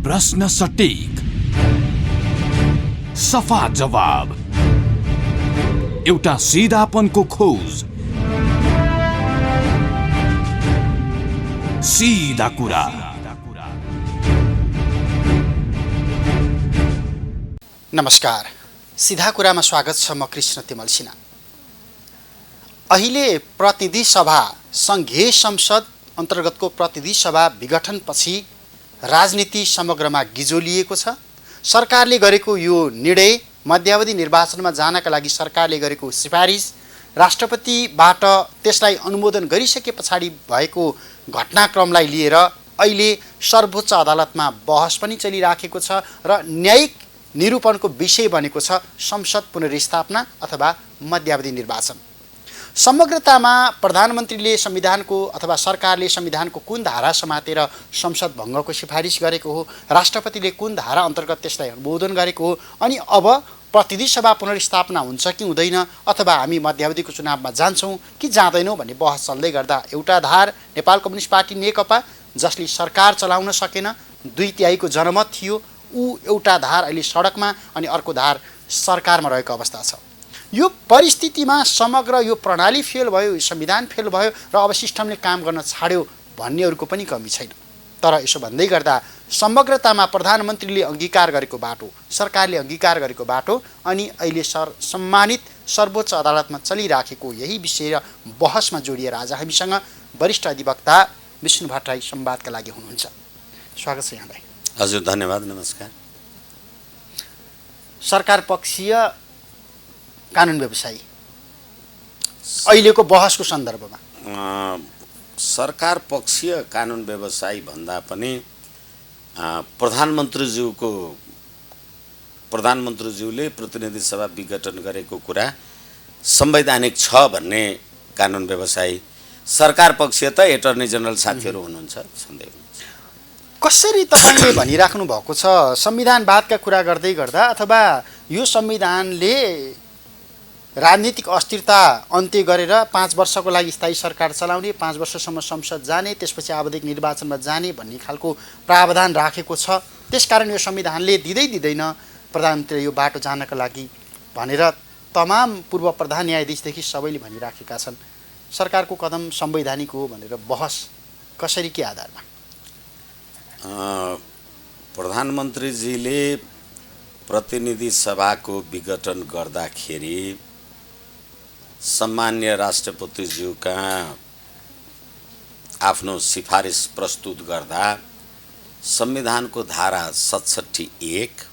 प्रश्न सटीक, सफा जवाब, एउटा सिधापनको खोज, सीधा कुरा। नमस्कार, सीधा कुरामा स्वागत छ। म कृष्ण तिमल सिन्हा। अहिले प्रतिनिधि सभा संघीय संसद अन्तर्गतको प्रतिनिधि सभा विघटनपछि राजनीति समग्रमा गिजोलिएको छ। सरकारले गरेको यो निर्णय, मध्यावधि निर्वाचनमा जानका लागि सरकारले गरेको सिफारिस, राष्ट्रपतिबाट त्यसलाई अनुमोदन गरिसके पछाडि भएको घटनाक्रमलाई लिएर अहिले सर्वोच्च अदालतमा बहस पनि चलिराखेको छ र न्यायिक निरूपणको विषय बनेको छ संसद पुनर्स्थापना अथवा मध्यावधि निर्वाचन। समग्रतामा प्रधानमन्त्रीले संविधानको अथवा सरकारले संविधानको कुन धारा समातेर संसद भङ्गको सिफारिस गरेको हो, राष्ट्रपतिले कुन धारा अन्तर्गत त्यसलाई अनुमोदन गरेको हो, अनि अब प्रतिनिधि सभा पुनर्स्थापना हुन्छ कि हुँदैन, अथवा हामी मध्यावधिको चुनावमा जान्छौँ कि जाँदैनौँ भन्ने बहस चल्दै गर्दा एउटा धार नेपाल कम्युनिस्ट पार्टी नेकपा, जसले सरकार चलाउन सकेन, 2/3 जनमत थियो, ऊ एउटा धार अहिले सडकमा अनि अर्को धार सरकारमा रहेको अवस्था छ। यो परिस्थितिमा समग्र यो प्रणाली फेल भयो, संविधान फेल भयो र अब सिस्टमले काम गर्न छाड्यो भन्नेहरूको पनि कमी छैन। तर यसो भन्दै गर्दा समग्रतामा प्रधानमन्त्रीले अङ्गीकार गरेको बाटो, सरकारले अङ्गीकार गरेको बाटो अनि अहिले सम्मानित सर्वोच्च अदालतमा चलिराखेको यही विषय बहसमा जोडिएर आज हामीसँग वरिष्ठ अधिवक्ता विष्णु भट्टराई संवादका लागि हुनुहुन्छ। स्वागत छ यहाँलाई। हजुर, धन्यवाद, नमस्कार। सरकार पक्षीय कानुन व्यवसायी अहिलेको बहसको सन्दर्भमा सरकार पक्षीय कानुन व्यवसायी भन्दा पनि प्रधानमन्त्रीज्यूले प्रतिनिधि सभा विघटन गरेको कुरा संवैधानिक छ भन्ने कानुन व्यवसायी। सरकार पक्षीय त एटर्नी जनरल साथीहरू हुनुहुन्छ, सन्देह। कसरी तपाईँले भनिराख्नु भएको छ संविधानवादका कुरा गर्दै गर्दा, अथवा यो संविधानले राजनीतिक अस्थिरता अन्त्य गरेर 5 वर्षको लागि स्थायी सरकार चलाउने, 5 वर्षसम्म संसद जाने, त्यसपछि आवधिक निर्वाचनमा जाने भन्ने खालको प्रावधान राखेको छ। त्यसकारण यो संविधानले दिँदैन प्रधानमन्त्रीले यो बाटो जानका लागि भनेर तमाम पूर्व प्रधान न्यायाधीशदेखि सबैले भनिराखेका छन्। सरकारको कदम संवैधानिक हो भनेर बहस कसरी, के आधारमा? प्रधानमन्त्रीजीले प्रतिनिधि सभाको विघटन गर्दाखेरि सम्मान्य राष्ट्रपतिज्यूका आफ्नो सिफारिस प्रस्तुत गर्दा संविधानको धारा 67(1),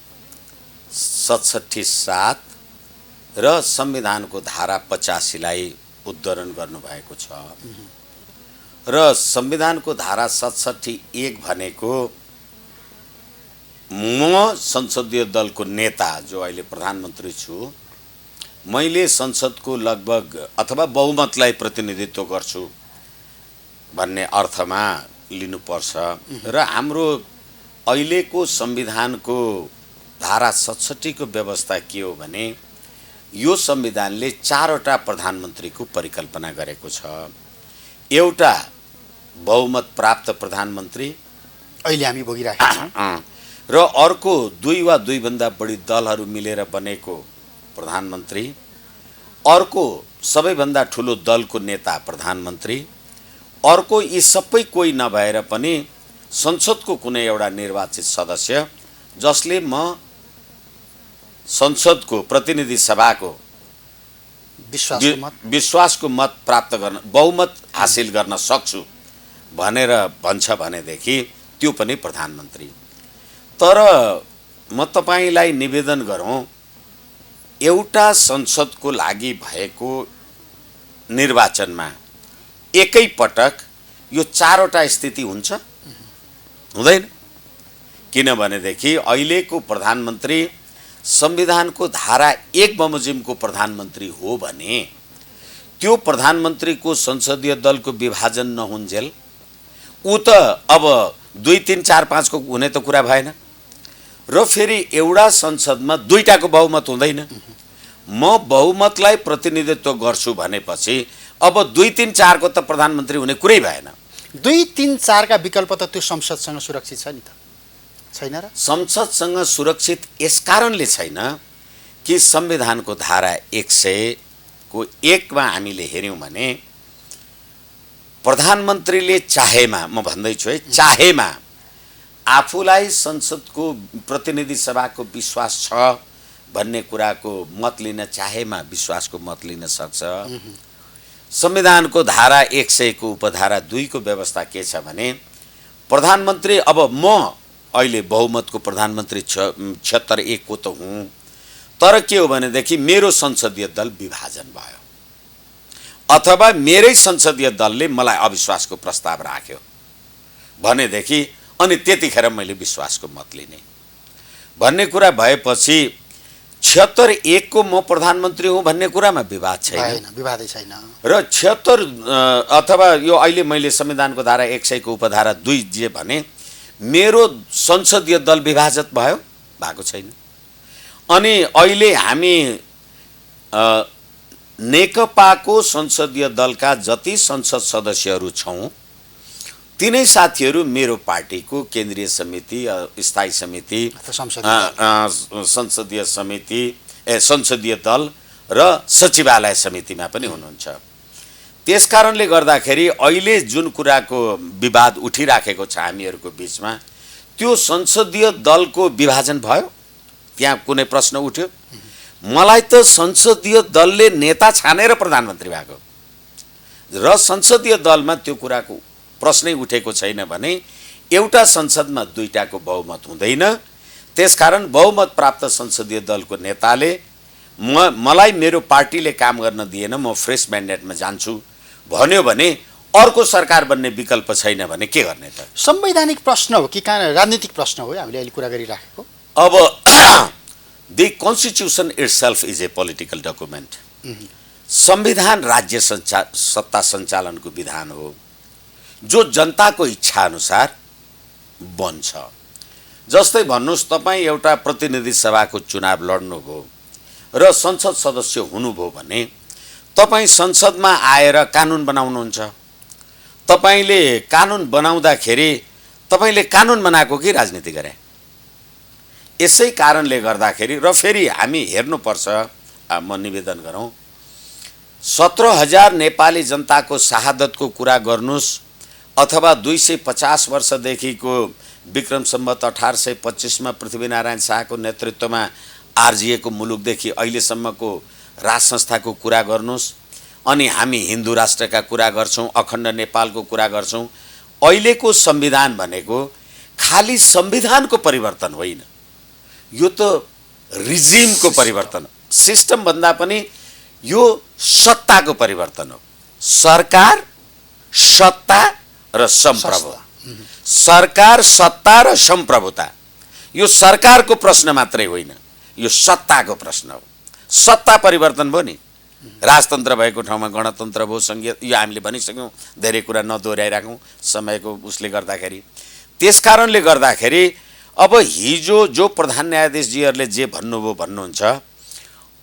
67(7) र संविधानको धारा 85लाई उद्धरण गर्नुभएको छ। र संविधानको धारा 67(1) भनेको म संसदीय दलको नेता जो अहिले प्रधानमन्त्री छु, मैले संसदको लगभग अथवा बहुमतलाई प्रतिनिधित्व गर्छु भन्ने अर्थमा लिनुपर्छ। र हाम्रो अहिलेको संविधानको धारा 67 को व्यवस्था के हो भने यो संविधानले 4वटा प्रधानमन्त्रीको परिकल्पना गरेको छ। एउटा बहुमत प्राप्त प्रधानमन्त्री अहिले हामी भोगिरहेका छौँ, र अर्को 2 वा 2 भन्दा बढी दलहरू मिलेर बनेको प्रधानमन्त्री, अर्को सबैभन्दा ठुलो दलको नेता प्रधानमन्त्री, अर्को यी सबै कोही नभएर पनि संसदको कुनै एउटा निर्वाचित सदस्य जसले म संसदको प्रतिनिधि सभाको विश्वासको मत प्राप्त गर्न, बहुमत हासिल गर्न सक्छु भनेर भन्छ भनेदेखि त्यो पनि प्रधानमन्त्री। तर म तपाईलाई निवेदन गरौँ, एउटा संसदको लागि भएको निर्वाचनमा एकै पटक यो 4वटा स्थिति हुन्छ? हुँदैन। किनभनेदेखि अहिलेको प्रधानमन्त्री संविधानको धारा 1 बमोजिमको प्रधानमन्त्री हो भने त्यो प्रधानमन्त्रीको संसदीय दलको विभाजन नहुन्जेल ऊ त अब 2, 3, 4, 5 को हुने त कुरा भएन। र फेरि एउटा संसदमा 2टाको बहुमत हुँदैन। म बहुमतलाई प्रतिनिधित्व गर्छु भनेपछि अब 2, 3, 4 को त प्रधानमन्त्री हुने कुरै भएन। 2, 3, 4 का विकल्प त त्यो संसदसँग सुरक्षित छ नि त। छैन र? संसदसँग सुरक्षित यस कारणले छैन कि संविधानको धारा 100 को 1 मा हामीले हेर्यौं भने प्रधानमन्त्रीले चाहेमा, म भन्दैछु है, चाहेमा आफूलाई संसदको प्रतिनिधि सभाको विश्वास छ भन्ने कुराको मत लिन चाहेमा विश्वासको मत लिन सक्छ। संविधानको धारा 100 को उपधारा 2 को व्यवस्था के छ भने प्रधानमन्त्री, अब म अहिले बहुमतको प्रधानमन्त्री 76 को त हुँ, तर के हो भनेदेखि मेरो संसदीय दल विभाजन भयो अथवा मेरै संसदीय दलले मलाई अविश्वासको प्रस्ताव राख्यो भनेदेखि अनि त्यतिखेर मैले विश्वासको मत लिने भन्ने कुरा भएपछि 76 को म प्रधानमन्त्री हुँ भन्ने कुरामा विवाद छैन, विवादै छैन। र 76 अथवा यो अहिले मैले संविधानको धारा 100 को उपधारा 2 जे भने मेरो संसदीय दल विभाजित भयो, भएको छैन। अनि अहिले हामी नेकपाको संसदीय दलका जति संसद सदस्यहरू छौँ तिनै साथीहरू मेरो पार्टीको केन्द्रीय समिति, स्थायी समिति, संसदीय समिति, संसदीय दल र सचिवालय समितिमा पनि हुनुहुन्छ। त्यसकारणले गर्दाखेरि अहिले जुन कुराको विवाद उठिराखेको छ हामीहरूको बीचमा, त्यो संसदीय दलको विभाजन भयो, त्यहाँ कुनै प्रश्न उठ्यो? मलाई त संसदीय दलले नेता छानेर प्रधानमन्त्री भएको र संसदीय दलमा त्यो कुराको प्रश्नै उठेको छैन भने एउटा संसदमा दुईटाको बहुमत हुँदैन। त्यसकारण बहुमत प्राप्त संसदीय दलको नेताले मलाई मेरो पार्टीले काम गर्न दिएन, म फ्रेस म्यान्डेटमा जान्छु भन्यो भने अर्को सरकार बन्ने विकल्प छैन भने के गर्ने त? संवैधानिक प्रश्न हो कि राजनीतिक प्रश्न हो हामीले अहिले कुरा गरिराखेको? अब the constitution itself is a political document. संविधान राज्य सत्ता सञ्चालनको विधान हो जो जनताको इच्छा अनुसार बन्छ। जस्तै भन्नुस् तपाईँ एउटा प्रतिनिधि सभाको चुनाव लड्नुभयो र संसद सदस्य हुनुभयो भने तपाईँ संसदमा आएर कानुन बनाउनुहुन्छ। तपाईँले कानुन बनाउँदाखेरि तपाईँले कानुन बनाएको कि राजनीति गरे? यसै कारणले गर्दाखेरि र फेरि हामी हेर्नुपर्छ, म निवेदन गरौँ, 17,000 नेपाली जनताको शहादतको कुरा गर्नुस् अथवा 250 वर्षदेखिको विक्रम सम्वत 1825 मा पृथ्वीनारायण शाहको नेतृत्वमा आर्जिएको मुलुकदेखि अहिलेसम्मको राज संस्थाको कुरा गर्नुस्, अनि हामी हिन्दू राष्ट्रका कुरा गर्छौँ, अखण्ड नेपालको कुरा गर्छौँ। अहिलेको संविधान भनेको खाली संविधानको परिवर्तन होइन, यो त रिजिमको परिवर्तन, सिस्टम भन्दा पनि यो सत्ताको परिवर्तन हो। सरकार, सत्ता र सम्प्रभुता, सरकार, सत्ता र सम्प्रभुता, यो सरकारको प्रश्न मात्रै होइन, यो सत्ताको प्रश्न हो। सत्ता परिवर्तन भयो नि, राजतन्त्र भएको ठाउँमा गणतन्त्र भयो, संघीय, यो हामीले भनिसक्यौँ, धेरै कुरा नदोहोऱ्याइराखौँ समयको उसले गर्दाखेरि। त्यसकारणले गर्दाखेरि अब हिजो जो प्रधान न्यायाधीशजीहरूले जे भन्नुभयो भन्नुहुन्छ,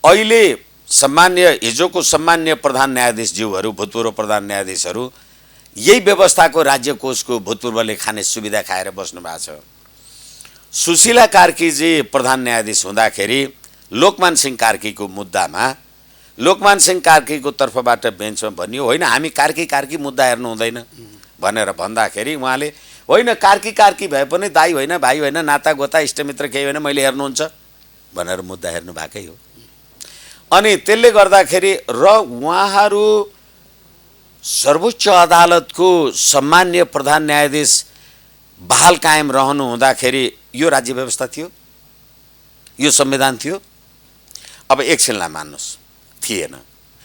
अहिले हिजोको सम्मान्य प्रधान न्यायाधीशज्यूहरू, भूतपूर्व प्रधान न्यायाधीशहरू यही व्यवस्थाको राज्य कोषको भूतपूर्वले खाने सुविधा खाएर बस्नु भएको छ। सुशीला कार्कीजी प्रधान न्यायाधीश हुँदाखेरि लोकमान सिंह कार्कीको मुद्दामा लोकमान सिंह कार्कीको तर्फबाट बेन्चमा भनियो, होइन हामी कार्की मुद्दा हेर्नु हुँदैन भनेर भन्दाखेरि उहाँले होइन कार्की भए पनि दाई होइन, भाइ होइन, नाता गोता इष्टमित्र केही होइन, मैले हेर्नुहुन्छ भनेर मुद्दा हेर्नु भएकै हो। अनि त्यसले गर्दाखेरि र उहाँहरू सर्वोच्च अदालतको सम्मान्य प्रधान न्यायाधीश बहाल कायम रहनु हुँदाखेरि यो राज्य व्यवस्था थियो, यो संविधान थियो? अब एकछिनलाई मान्नुस् थिएन,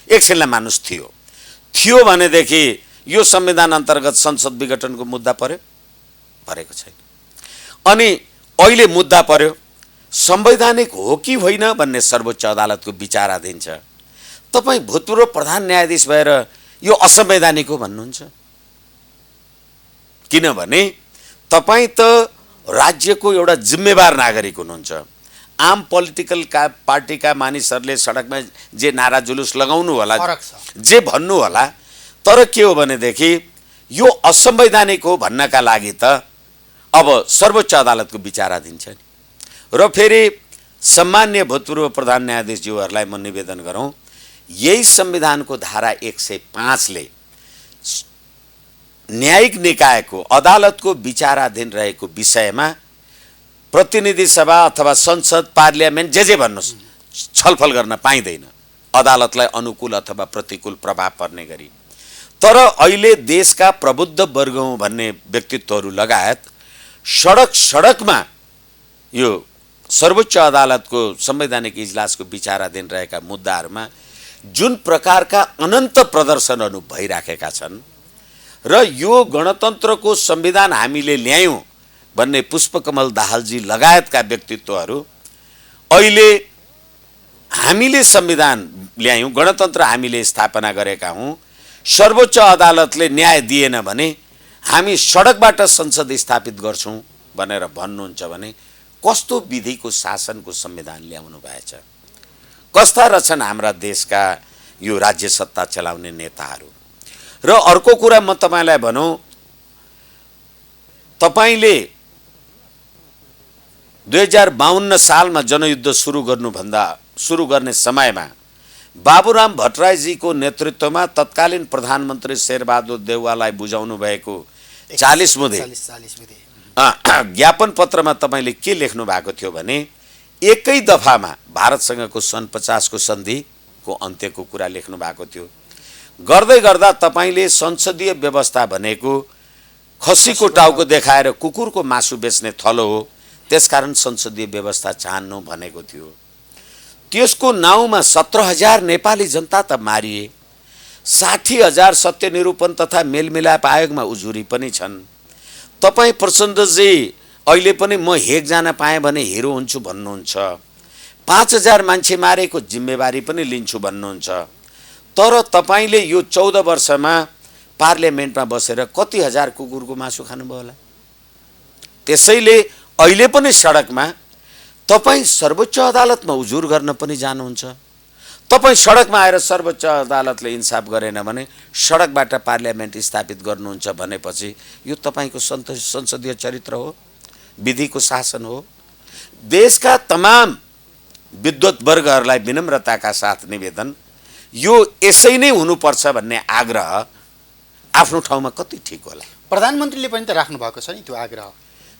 एकछिनलाई मान्नुस् थियो भनेदेखि यो संविधान अन्तर्गत संसद विघटनको मुद्दा परेको छैन। अनि अहिले मुद्दा पर्यो संवैधानिक हो कि होइन भन्ने सर्वोच्च अदालतको विचाराधीन छ। तपाईँ भूतपूर्व प्रधान न्यायाधीश भएर यो असंवैधानिक हो भन्नुहुन्छ? किनभने तपाईँ त राज्यको एउटा जिम्मेवार नागरिक हुनुहुन्छ। आम पोलिटिकल पार्टीका मानिसहरूले सडकमा जे नारा जुलुस लगाउनु होला, जे भन्नु होला, तर के हो भनेदेखि यो असंवैधानिक हो भन्नका लागि त अब सर्वोच्च अदालतको विचाराधीन छ नि। र फेरि सम्मान्य भूतपूर्व प्रधान न्यायाधीशज्यूहरूलाई म निवेदन गरौँ, यही संविधानको धारा 105ले न्यायिक निकायको अदालतको विचाराधीन रहेको विषयमा प्रतिनिधि सभा अथवा संसद पार्लियामेन्ट जे भन्नुहोस् छलफल गर्न पाइँदैन, अदालतलाई अनुकूल अथवा प्रतिकूल प्रभाव पर्ने गरी। तर अहिले देशका प्रबुद्ध वर्ग भन्ने व्यक्तित्वहरू लगायत सडकमा यो सर्वोच्च अदालतको संवैधानिक इजलासको विचाराधीन रहेका मुद्दाहरूमा जुन प्रकारका अनन्त प्रदर्शनहरू भइराखेका छन् र यो गणतन्त्रको संविधान हामीले ल्यायौँ भन्ने पुष्पकमल दाहालजी लगायतका व्यक्तित्वहरू अहिले हामीले संविधान ल्यायौँ, गणतन्त्र हामीले स्थापना गरेका हौँ, सर्वोच्च अदालतले न्याय दिएन भने हामी सडकबाट संसद स्थापित गर्छौँ भनेर भन्नुहुन्छ भने कस्तो विधिको शासनको संविधान ल्याउनु भएछ? कस्ता रहेछन् हाम्रा देशका यो राज्य सत्ता चलाउने नेताहरू? र अर्को कुरा म तपाईलाई भनौँ, तपाईले 2052 सालमा जनयुद्ध सुरु गर्ने समयमा बाबुराम भट्टराईजीको नेतृत्वमा तत्कालीन प्रधानमन्त्री शेरबहादुर देउवालाई बुझाउनु भएको 40 मुदे ज्ञापन पत्रमा तपाईले के लेख्नु भएको थियो भने एकै दफामा भारतसँगको सन् 50 को सन्धिको अन्त्यको कुरा लेख्नु भएको थियो। गर्दै गर्दा तपाईले संसदीय व्यवस्था भनेको खसीको टाउको देखाएर कुकुरको मासु बेच्ने थलो हो, त्यसकारण संसदीय व्यवस्था चाहन्नु भनेको थियो। त्यसको नाउँमा 17,000 नेपाली जनता त मारिए, 60,000 सत्यनिरूपण तथा मेलमिलाप आयोगमा उजुरी पनि छन्। तपाईँ प्रचण्डजी अहिले पनि म हेग जान पाएँ भने हिरो हुन्छु भन्नुहुन्छ, 5,000 मान्छे मारेको जिम्मेवारी पनि लिन्छु भन्नुहुन्छ। तर तपाईले यो 14 वर्षमा पार्लियामेन्टमा बसेर कति हजार कुकुरको मासु खानुभयो होला? त्यसैले अहिले पनि सडकमा तपाईँ सर्वोच्च अदालतमा उजुर गर्न पनि जानुहुन्छ। तपाईँ सडकमा आएर सर्वोच्च अदालतले इन्साफ गरेन भने सडकबाट पार्लियामेन्ट स्थापित गर्नुहुन्छ भनेपछि यो तपाईँको संसदीय चरित्र हो, विधिको शासन हो। देशका तमाम विद्वत वर्गहरूलाई विनम्रताका साथ निवेदन, यो यसै नै हुनुपर्छ भन्ने आग्रह आफ्नो ठाउँमा कति ठिक होला? प्रधानमन्त्रीले पनि त राख्नु भएको छ नि त्यो आग्रह।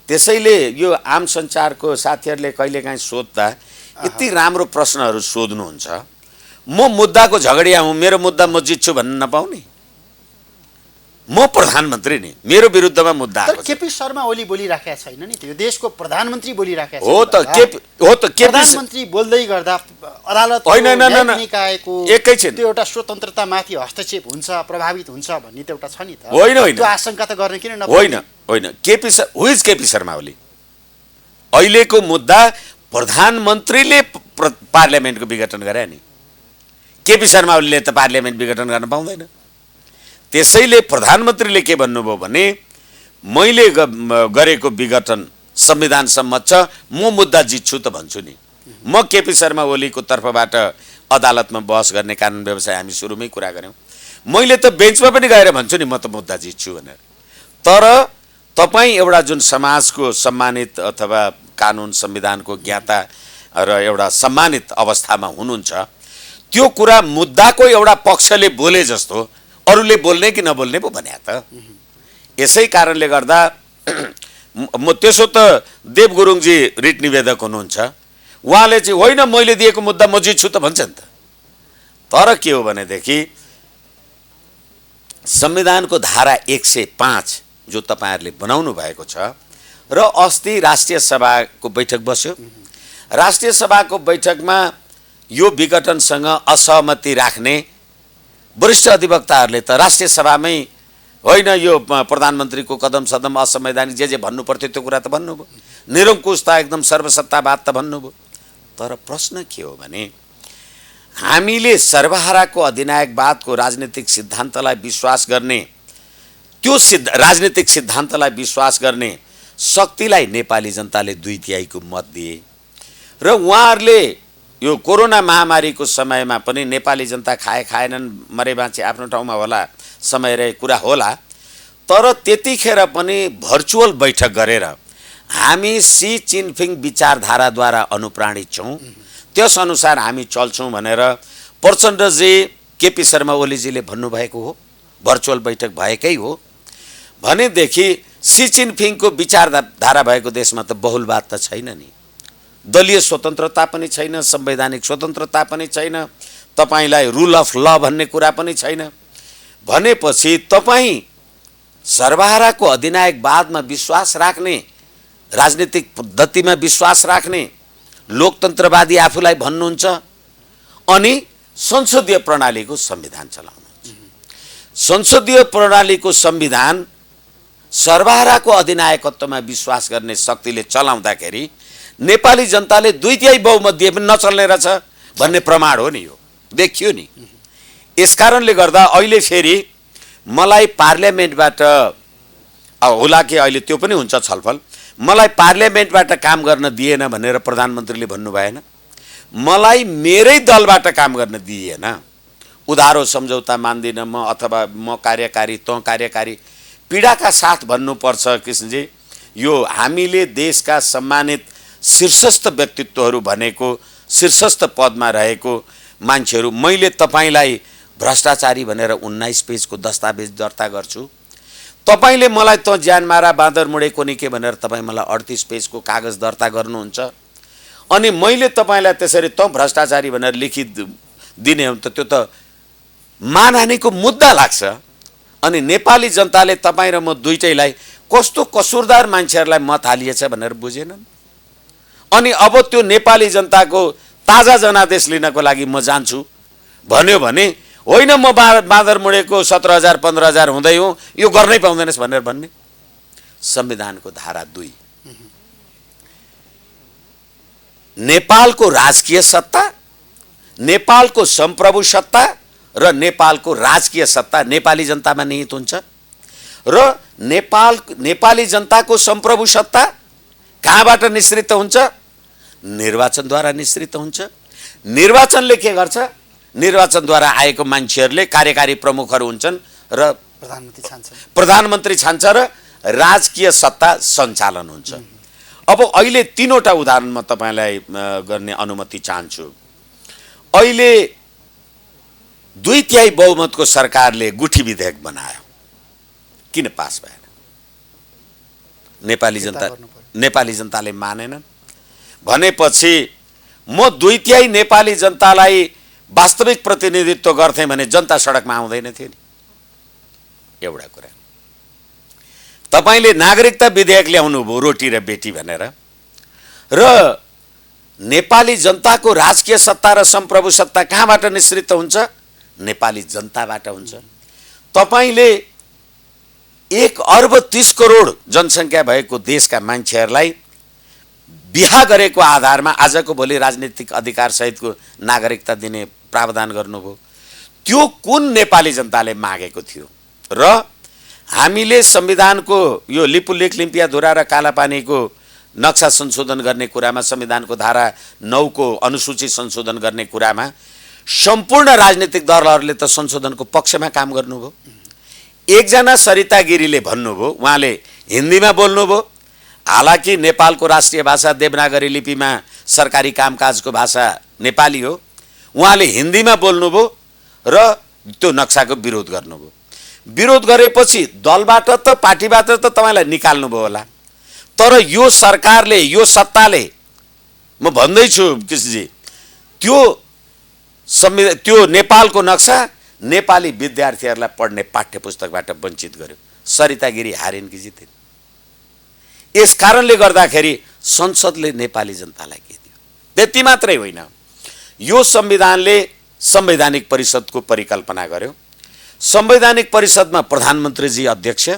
त्यसैले यो आम सञ्चारको साथीहरूले कहिलेकाहीँ सोध्दा यति राम्रो प्रश्नहरू सोध्नुहुन्छ। म मुद्दाको झगडिया हुँ, मेरो मुद्दा म जित्छु भन्न नपाउने? म प्रधानमन्त्री नि, मेरो विरुद्धमा मुद्दा आएको छ। केपी शर्मा ओली बोलिराखेका छैन नि, त्यो देशको प्रधानमन्त्री बोलिराखेका छ। हो त प्रधानमन्त्री बोल्दै गर्दा अदालत निकायको एकैछिन त्यो एउटा स्वतन्त्रतामाथि हस्तक्षेप हुन्छ, प्रभावित हुन्छ भन्ने त एउटा छ नि त। होइन त्यो आशंका त गर्ने किन होइन केपी शर्मा ओली अहिलेको मुद्दा प्रधानमन्त्रीले पार्लियामेन्टको विघटन गरे नि, केपी शर्मा ओलीले त पार्लियामेन्ट विघटन गर्न पाउँदैन। त्यसैले प्रधानमन्त्रीले के भन्नुभयो भने मैले गरेको विघटन संविधान सम्मत छ, म मुद्दा जित्छु त भन्छु नि। म केपी शर्मा ओलीको तर्फबाट अदालतमा बहस गर्ने कानुन व्यवस्था हामी सुरुमै कुरा गऱ्यौँ, मैले त बेन्चमा पनि गएर भन्छु नि म त मुद्दा जित्छु भनेर। तर तपाईँ एउटा जुन समाजको सम्मानित अथवा कानुन संविधानको ज्ञाता र एउटा सम्मानित अवस्थामा हुनुहुन्छ, त्यो कुरा मुद्दाको एउटा पक्षले बोले जस्तो अरूले बोल्ने कि नबोल्ने पो भन्या त। यसै कारणले गर्दा म त्यसो त देव गुरुङजी रिट निवेदक हुनुहुन्छ, उहाँले चाहिँ होइन मैले दिएको मुद्दा म जित्छु त भन्छ नि त। तर के हो भनेदेखि संविधानको धारा 105 जो तपाईहरुले बनाउनु भएको छ र अस्ति राष्ट्रिय सभाको बैठक बस्यो, राष्ट्रिय सभाको बैठकमा यो विघटनसँग असहमति राख्ने वरिष्ठ अधिवक्ताहरूले त राष्ट्रिय सभामै होइन यो प्रधानमन्त्रीको कदम सदम असंवैधानिक जे भन्नु पर्थ्यो त्यो कुरा त भन्नुभयो, निरङ्कुश त एकदम सर्वसत्तावाद त भन्नुभयो। तर प्रश्न के हो भने हामीले सर्वहाराको अधिनायकवादको राजनीतिक सिद्धान्तलाई विश्वास गर्ने, त्यो राजनीतिक सिद्धान्तलाई विश्वास गर्ने शक्तिलाई नेपाली जनताले 2/3 को मत दिए र उहाँहरूले यो कोरोना महामारीको समयमा पनि नेपाली जनता खाएनन्, मरे बाँचे आफ्नो ठाउँमा होला, समय रहे कुरा होला। तर त्यतिखेर पनि भर्चुअल बैठक गरेर हामी सी चिनफिङ विचारधाराद्वारा अनुप्राणित छौँ, त्यस अनुसार हामी चल्छौँ भनेर प्रचण्डजी केपी शर्मा ओलीजीले भन्नुभएको हो, भर्चुअल बैठक भएकै हो भनेदेखि सी चिनफिङको विचारधारा भएको देशमा त बहुलवाद त छैन नि, दलीय स्वतन्त्रता पनि छैन, संवैधानिक स्वतन्त्रता पनि छैन, तपाईलाई रुल अफ ल भन्ने कुरा पनि छैन भनेपछि तपाईँ सर्वहाराको अधिनायकवादमा विश्वास राख्ने, राजनीतिक पद्धतिमा विश्वास राख्ने लोकतन्त्रवादी आफूलाई भन्नुहुन्छ अनि संसदीय प्रणालीको संविधान चलाउनुहुन्छ। संसदीय प्रणालीको संविधान सर्वहाराको अधिनायकत्वमा विश्वास गर्ने शक्तिले चलाउँदाखेरि नेपाली जनताले 2/3 बहुमत दिए पनि नचल्ने रहेछ भन्ने प्रमाण हो नि, यो देखियो नि। यसकारणले गर्दा अहिले फेरि मलाई पार्लियामेन्टबाट होला कि अहिले त्यो पनि हुन्छ छलफल, मलाई पार्लियामेन्टबाट काम गर्न दिएन भनेर प्रधानमन्त्रीले भन्नु भएन, मलाई मेरै दलबाट काम गर्न दिएन, उधारो सम्झौता मान्दिनँ म, अथवा म कार्यकारी तँ कार्यकारी, पीडाका साथ भन्नुपर्छ कृष्णजी। यो हामीले देशका सम्मानित शीर्षस्थ व्यक्तित्वहरू भनेको शीर्षस्थ पदमा रहेको मान्छेहरू, मैले तपाईँलाई भ्रष्टाचारी भनेर 19 पेजको दस्तावेज दर्ता गर्छु, तपाईँले मलाई त ज्यानमारा बाँदर मुडेको निके भनेर तपाईँ मलाई 38 पेजको कागज दर्ता गर्नुहुन्छ, अनि मैले तपाईँलाई त्यसरी त भ्रष्टाचारी भनेर लिखित दिने हो त त्यो त मानहानिको मुद्दा लाग्छ। अनि नेपाली जनताले तपाईँ र म दुईटैलाई कस्तो कसुरदार मान्छेहरूलाई मत हालिएछ भनेर बुझेनन्। अनि अब त्यो नेपाली जनताको ताजा जनादेश लिनको लागि म जान्छु भन्यो भने होइन म बाँदर मुडेको 17,000 15,000 हुँदै हो, यो गर्नै पाउँदैनस् भनेर भन्ने। संविधानको धारा 2 नेपालको राजकीय सत्ता, नेपालको संप्रभु सत्ता र नेपालको राजकीय सत्ता नेपाली जनतामा निहित हुन्छ र नेपाली जनताको संप्रभु सत्ता कहाँबाट निश्चित हुन्छ? निर्वाचनद्वारा निश्चित हुन्छ। निर्वाचनले के गर्छ? निर्वाचनद्वारा आएको मान्छेहरूले कार्यकारी प्रमुखहरू हुन्छन् र प्रधानमन्त्री छान्छ र राजकीय सत्ता सञ्चालन हुन्छ। अब अहिले 3वटा उदाहरण म तपाईलाई गर्ने अनुमति चाहन्छु। अहिले 2/3 बहुमतको सरकारले गुठी विधेयक बनायो, किन पास भएन? नेपाली जनताले मानेनन् भनेपछि म 2/3 नेपाली जनतालाई वास्तविक प्रतिनिधित्व गर्थेँ भने जनता सडकमा आउँदैन थियो नि। एउटा कुरा, तपाईले नागरिकता विधेयक ल्याउनु भयो रोटी र बेटी भनेर, र नेपाली जनताको राजकीय सत्ता र संप्रभु सत्ता कहाँबाट निश्चित हुन्छ? नेपाली जनताबाट हुन्छ। तपाईले 1 अर्ब 30 करोड जनसङ्ख्या भएको देशका मान्छेहरूलाई बिहा गरेको आधारमा आजको भोलि राजनीतिक अधिकार सहितको नागरिकता दिने प्रावधान गर्नुभयो। त्यो कुन नेपाली जनताले मागेको थियो? र हामीले संविधानको यो लिपुलेख लिम्पियाधुरा र कालापानीको नक्सा संशोधन गर्ने कुरामा, संविधानको धारा 9 को अनुसूची संशोधन गर्ने कुरामा सम्पूर्ण राजनीतिक दलहरूले त संशोधनको पक्षमा काम गर्नुभयो। एकजना सरिता गिरीले भन्नुभयो, उहाँले हिन्दीमा बोल्नुभयो, हालाकि नेपालको राष्ट्रिय भाषा देवनागरी लिपिमा सरकारी कामकाजको भाषा नेपाली हो, उहाँले हिन्दीमा बोल्नुभयो र त्यो नक्साको विरोध गर्नुभयो। विरोध गरेपछि दलबाट त पार्टीबाट त तपाईलाई निकाल्नुभयो होला, तर यो सरकारले, यो सत्ताले, म भन्दैछु कृष्णजी, त्यो नेपालको नक्सा नेपाली विद्यार्थीहरूलाई पढ्ने पाठ्य पुस्तकबाट वञ्चित गर्यो। सरिता गिरी हारिन् कि जितिन्? यस कारणले गर्दाखेरि संसदले नेपाली जनतालाई के दियो? त्यति मात्रै होइन, यो संविधानले संवैधानिक परिषदको परिकल्पना गर्यो। संवैधानिक परिषदमा प्रधानमन्त्रीजी अध्यक्ष,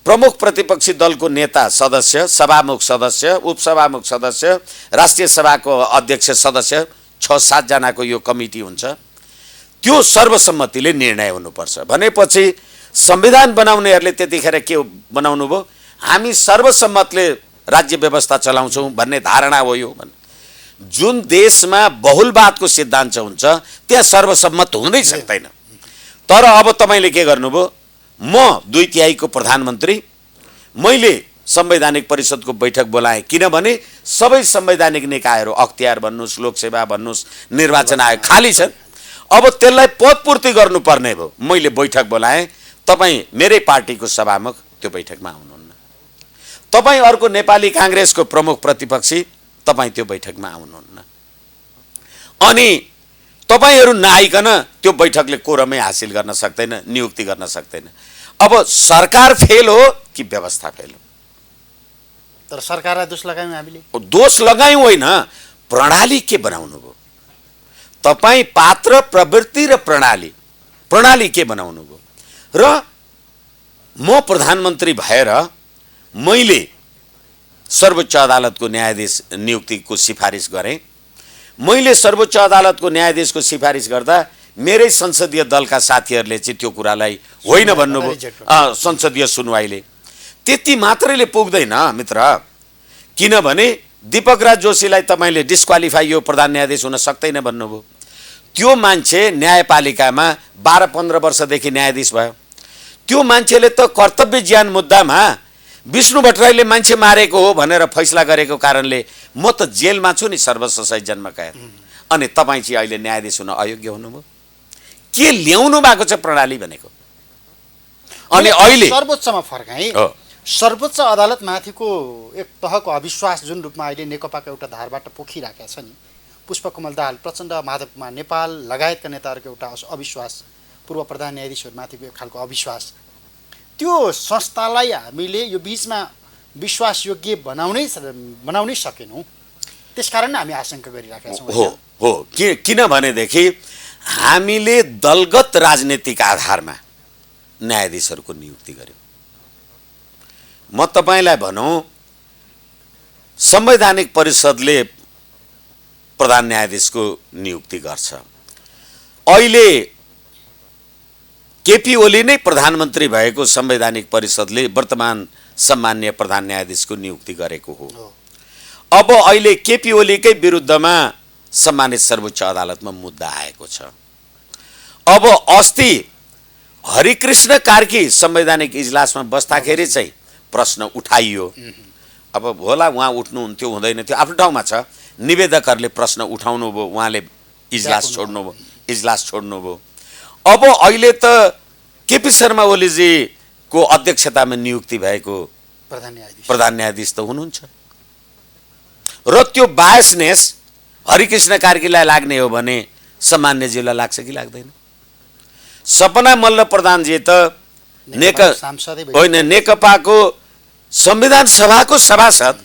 प्रमुख प्रतिपक्षी दलको नेता सदस्य, सभामुख सदस्य, उपसभामुख सदस्य, राष्ट्रिय सभाको अध्यक्ष सदस्य, 6-7 जनाको यो कमिटी हुन्छ। त्यो सर्वसम्मतिले निर्णय हुनुपर्छ भनेपछि संविधान बनाउनेहरूले त्यतिखेर के बनाउनु भयो? हामी सर्वसम्मतले राज्य व्यवस्था चलाउँछौँ भन्ने धारणा हो यो। जुन देशमा बहुलवादको सिद्धान्त हुन्छ त्यहाँ सर्वसम्मत हुनै सक्दैन। तर अब तपाईले के गर्नुभयो? म 2/3 को प्रधानमन्त्री, मैले संवैधानिक परिषदको बैठक बोलाएँ, किनभने सबै संवैधानिक निकायहरू अख्तियार भन्नुहोस्, लोकसेवा भन्नुहोस्, निर्वाचन आयोग खाली छन्। अब त्यसलाई पदपूर्ति गर्नुपर्ने भयो। मैले बैठक बोलाएँ, तपाईँ मेरै पार्टीको सभामुख त्यो बैठकमा आउनुहुन्न, तपाईँ अर्को नेपाली काङ्ग्रेसको प्रमुख प्रतिपक्षी तपाईँ त्यो बैठकमा आउनुहुन्न, अनि तपाईँहरू नआइकन त्यो बैठकले कोरमै हासिल गर्न सक्दैन, नियुक्ति गर्न सक्दैन। अब सरकार फेल हो कि व्यवस्था फेल हो? तर सरकारलाई दोष लगायौँ हामीले। दोष लगायौँ होइन, प्रणाली के बनाउनु भयो? तपाईँ पात्र, प्रवृत्ति र प्रणाली के बनाउनु भयो? र म प्रधानमन्त्री भएर मैले सर्वोच्च अदालतको न्यायाधीश नियुक्तिको सिफारिस गरेँ। मैले सर्वोच्च अदालतको न्यायाधीशको सिफारिस गर्दा मेरै संसदीय दलका साथीहरूले चाहिँ त्यो कुरालाई होइन भन्नुभयो, संसदीय सुनवाईले। त्यति मात्रैले पुग्दैन मित्र, किनभने दीपकराज जोशीलाई तपाईँले डिस्क्वालिफाई, यो प्रधान न्यायाधीश हुन सक्दैन भन्नुभयो। त्यो मान्छे न्यायपालिकामा 12-15 वर्षदेखि न्यायाधीश भयो। त्यो मान्छेले त कर्तव्य ज्ञान मुद्दामा विष्णु भट्टराईले मान्छे मारेको हो भनेर फैसला गरेको कारणले म त जेलमा छु नि, सर्वोच्च सहित जन्मकैद। अनि तपाईँ चाहिँ अहिले न्यायाधीश हुन अयोग्य हुनुभयो। के ल्याउनु भएको छ प्रणाली भनेको? अनि अहिले सर्वोच्चमा फर्काएँ, सर्वोच्च अदालतमाथिको एक तहको अविश्वास जुन रूपमा अहिले नेकपाको एउटा धारबाट पोखिराखेको छ नि, पुष्पकमल दाहाल, प्रचण्ड, माधव कुमार नेपाल लगायतका नेताहरूको एउटा अविश्वास, पूर्व प्रधान न्यायाधीशहरूमाथिको एक खालको अविश्वास, त्यो संस्थालाई हामीले यो बिचमा विश्वासयोग्य बनाउनै सकेनौँ। त्यसकारण हामी आशंका गरिराखेका छौँ। हो, किनभनेदेखि हामीले दलगत राजनीतिक आधारमा न्यायाधीशहरूको नियुक्ति गर्यौँ। म तपाईँलाई भनौँ, संवैधानिक परिषदले प्रधान न्यायाधीशको नियुक्ति गर्छ। अहिले केपी ओली नै प्रधानमन्त्री भएको संवैधानिक परिषदले वर्तमान सम्मान्य प्रधान न्यायाधीशको नियुक्ति गरेको हो। अब अहिले केपी ओलीकै विरुद्धमा सम्मानित सर्वोच्च अदालतमा मुद्दा आएको छ। अब अस्ति हरिकृष्ण कार्की संवैधानिक इजलासमा बस्दाखेरि चाहिँ प्रश्न उठाइयो। अब होला उहाँ उठ्नुहुन्थ्यो, हुँदैन थियो, आफ्नो ठाउँमा छ। निवेदकहरूले प्रश्न उठाउनु भयो, उहाँले इजलास छोड्नुभयो। अब अहिले त केपी शर्मा ओलीजीको अध्यक्षतामा नियुक्ति भएको प्रधान न्यायाधीश त हुनुहुन्छ। र त्यो बायसनेस हरिकृष्ण कार्कीलाई लाग्ने हो भने सम्मान्यज्यूलाई लाग्छ कि लाग्दैन? सपना मल्ल प्रधानजी त नेकपाको संविधान सभाको सभासद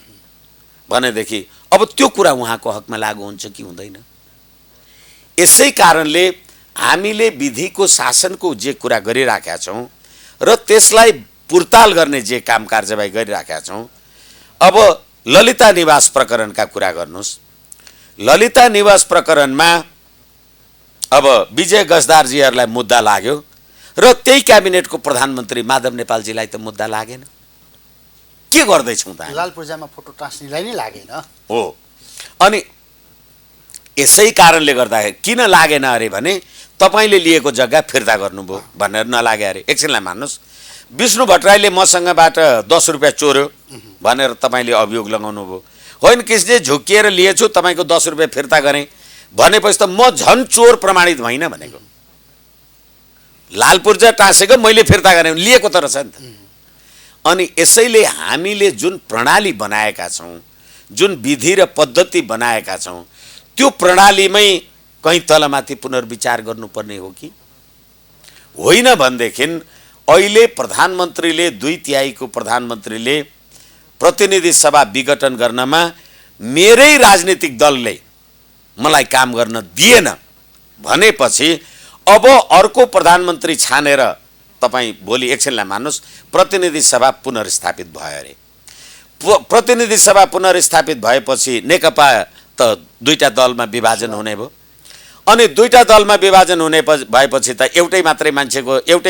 भनेदेखि अब त्यो कुरा उहाँको हकमा लागू हुन्छ कि हुँदैन? यसै कारणले हामीले विधिको शासनको जे कुरा गरिराखेका छौँ र त्यसलाई पुर्ताल गर्ने जे काम कारबाही गरिराखेका छौँ। अब ललिता निवास प्रकरणका कुरा गर्नुहोस्। ललिता निवास प्रकरणमा अब विजय गजदारजीहरूलाई मुद्दा लाग्यो र त्यही क्याबिनेटको प्रधानमन्त्री माधव नेपालजीलाई त मुद्दा लागेन। के गर्दैछौँ त? लाल पूर्जामा फोटो टाँच्नेलाई नै लागेन हो। अनि यसै कारणले गर्दाखेरि किन लागेन अरे भने तपाईँले लिएको जग्गा फिर्ता गर्नुभयो भनेर नलागे अरे। एकछिनलाई मान्नुहोस्, विष्णु भट्टराईले मसँगबाट 10 रुपियाँ चोर्यो भनेर तपाईँले अभियोग लगाउनु भयो। होइन, किसले झुकिएर लिएछु, तपाईँको 10 रुपियाँ फिर्ता गरेँ भनेपछि त म झन् चोर प्रमाणित भइनँ भनेको। लाल पूर्जा टाँसेको मैले फिर्ता गरेँ, लिएको त रहेछ नि त। अनि यसैले हामीले जुन प्रणाली बनाएका छौँ, जुन विधि र पद्धति बनाएका छौँ, त्यो प्रणालीमै कहीँ तलमाथि पुनर्विचार गर्नुपर्ने हो कि होइन भनेदेखि अहिले प्रधानमन्त्रीले 2/3 प्रधानमन्त्रीले प्रतिनिधि सभा विघटन गर्नमा मेरै राजनीतिक दलले मलाई काम गर्न दिएन भनेपछि अब अर्को प्रधानमन्त्री छानेर तपाईँ भोलि एकछिनलाई मान्नुहोस्, प्रतिनिधि सभा पुनर्स्थापित भयो अरे। प्रतिनिधि सभा पुनर्स्थापित भएपछि नेकपा त 2टा दलमा विभाजन हुने भयो। अनि 2टा दलमा विभाजन हुने भएपछि त एउटै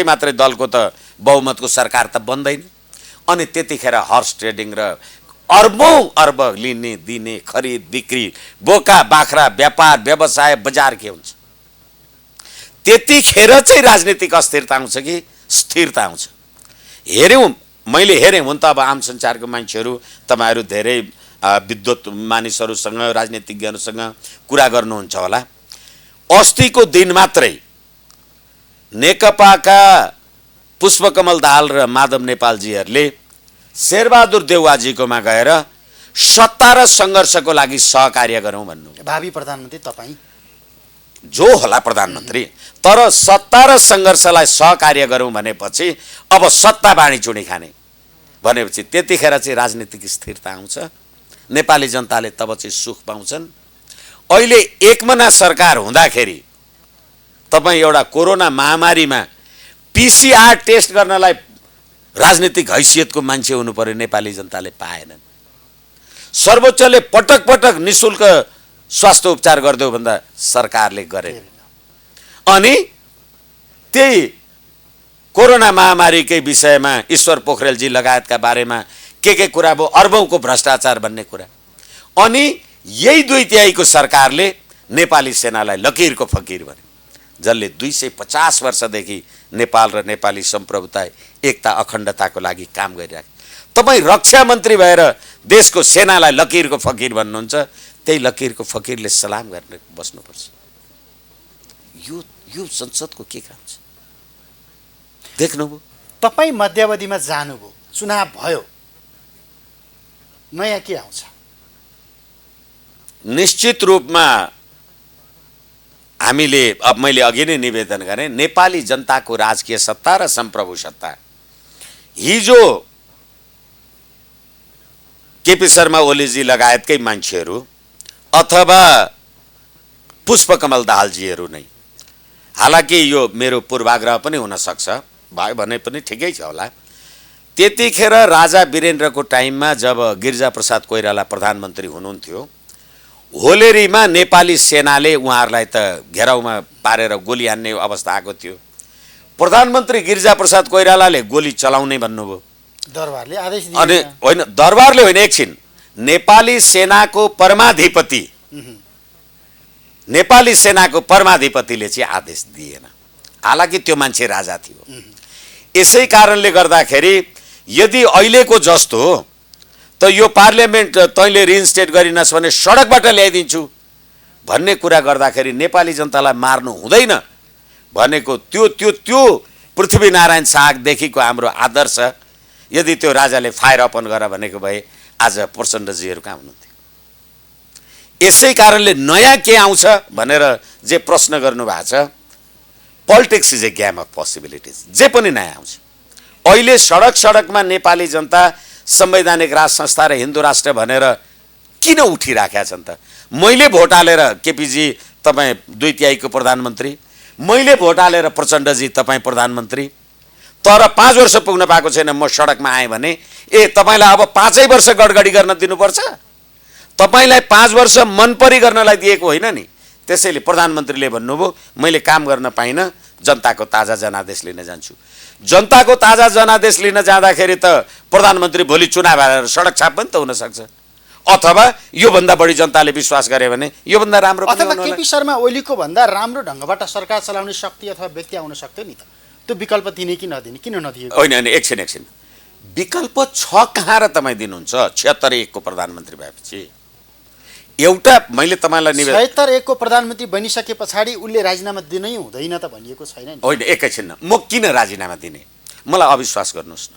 मात्रै दलको त बहुमतको सरकार त बन्दैन। अनि त्यतिखेर हर्स ट्रेडिङ र अर्बौं अर्ब लिने दिने खरिद बिक्री, बोका बाख्रा, व्यापार व्यवसाय, बजार के हुन्छ? त्यतिखेर चाहिँ राजनीतिक अस्थिरता आउँछ कि स्थिरता आउँछ? हेऱ्यौँ मैले हेरेँ हुन त अब आम संसारको मान्छेहरू तपाईँहरू धेरै विद्वत मानिसहरूसँग राजनीतिज्ञहरूसँग कुरा गर्नुहुन्छ होला। अस्तिको दिन मात्रै नेकपाका पुष्पकमल दाहाल र माधव नेपालजीहरूले शेरबहादुर देउवाजीकोमा गएर सत्ता र सङ्घर्षको लागि सहकार्य गरौँ भन्नु। भावी प्रधानमन्त्री तपाईँ जो होला प्रधानमन्त्री, तर सत्ता र सङ्घर्षलाई सहकार्य गरौँ भनेपछि अब सत्ता बाँडीचुँडी खाने भनेपछि त्यतिखेर चाहिँ राजनीतिक स्थिरता आउँछ, नेपाली जनताले तब चाहिँ सुख पाउँछन्। अहिले एकमना सरकार हुँदाखेरि तपाईँ एउटा कोरोना महामारीमा पिसिआर टेस्ट गर्नलाई राजनीतिक हैसियतको मान्छे हुनु पर्यो, नेपाली जनताले पाएनन्। सर्वोच्चले पटक पटक निशुल्क स्वास्थ्य उपचार गरिदेऊ भन्दा सरकारले गरेन। अनि त्यही कोरोना महामारीकै विषयमा ईश्वर पोखरेलजी लगायतका बारेमा के कुरा भयो, अर्बौंको भ्रष्टाचार भन्ने कुरा। अनि यही 2/3 सरकारले नेपाली सेनालाई लकीरको फकीर भने, जसले 250 वर्षदेखि नेपाल र नेपाली सम्प्रभुता एकता अखण्डताको लागि काम गरिरहेको। तपाईँ रक्षा मन्त्री भएर देशको सेनालाई लकीरको फकीर भन्नुहुन्छ, त्यही लकीरको फकीरले सलाम गर्न बस्नुपर्छ। यो संसदको के काम छ देख्नुभयो? तपाईँ मध्यावधिमा जानुभयो, चुनाव भयो, नयाँ के आउँछ? निश्चित रूपमा हामीले, अब मैले अघि नै निवेदन गरेँ, नेपाली जनताको राजकीय सत्ता र सम्प्रभु सत्ता हिजो केपी शर्मा ओलीजी लगायतकै मान्छेहरू अथवा पुष्पकमल दाहालजीहरू नै, हालाकि यो मेरो पूर्वाग्रह पनि हुन सक्छ, भयो भने पनि ठिकै छ होला। त्यतिखेर राजा वीरेन्द्रको टाइममा जब गिरिजाप्रसाद कोइराला प्रधानमन्त्री हुनुहुन्थ्यो, होलेरीमा नेपाली सेनाले उहाँहरूलाई त घेराउमा पारेर गोली हान्ने अवस्था आएको थियो। प्रधानमन्त्री गिरिजाप्रसाद कोइरालाले गोली चलाउने भन्नुभयो, दरबारले आदेश दियो। अनि होइन, दरबारले होइन, एकछिन, नेपाली सेनाको परमाधिपतिले चाहिँ आदेश दिएन। हालाकि त्यो मान्छे राजा थियो। यसै कारणले गर्दाखेरि यदि अहिलेको जस्तो त यो पार्लियामेन्ट तैँले रिइन्स्टेट गरिनस् भने सडकबाट ल्याइदिन्छु भन्ने कुरा गर्दाखेरि नेपाली जनतालाई मार्नु हुँदैन भनेको त्यो पृथ्वीनारायण शाहदेखिको हाम्रो आदर्श यदि त्यो राजाले फायर अपन गर भनेको भए आज प्रचण्डजीहरू कहाँ हुनुहुन्थ्यो? यसै कारणले नयाँ के आउँछ भनेर जे प्रश्न गर्नुभएको छ, politics is a game of possibilities. जे पनि नयाँ आउँछ। अहिले सडकमा नेपाली जनता संवैधानिक राज संस्था र हिन्दू राष्ट्र भनेर किन उठिराखेका छन् त? मैले भोट हालेर केपीजी तपाईँ 2/3 प्रधानमन्त्री, मैले भोट हालेर प्रचण्डजी तपाईँ प्रधानमन्त्री, तर 5 वर्ष पुग्न पाएको छैन। म सडकमा आएँ भने तपाईँलाई अब 5 वर्ष गडगडी गर्न दिनुपर्छ? तपाईँलाई 5 वर्ष मनपरी गर्नलाई दिएको होइन नि। त्यसैले प्रधानमन्त्रीले भन्नुभयो मैले काम गर्न पाइनँ, जनताको ताजा जनादेश लिन जान्छु। जनताको ताजा जनादेश लिन जाँदाखेरि त प्रधानमन्त्री भोलि चुनाव हारेर सडक छाप पनि त हुनसक्छ, अथवा योभन्दा बढी जनताले विश्वास गरे भने योभन्दा राम्रो पनि अथवा केपी शर्मा ओलीको भन्दा राम्रो ढङ्गबाट सरकार चलाउने शक्ति अथवा व्यक्ति आउन सक्थ्यो नि त। त्यो विकल्प दिने कि नदिने, किन नदिएको? होइन, एकछिन, विकल्प छ कहाँ र तपाईँ दिनुहुन्छ? 76 को प्रधानमन्त्री भएपछि एउटा मैले तपाईँलाई निवेदन, 76 को प्रधानमन्त्री बनिसके पछाडि उसले राजीनामा दिनै हुँदैन त भनिएको छैन नि? होइन, एकैछिन, म किन राजीनामा दिने? मलाई अविश्वास गर्नुहोस् न।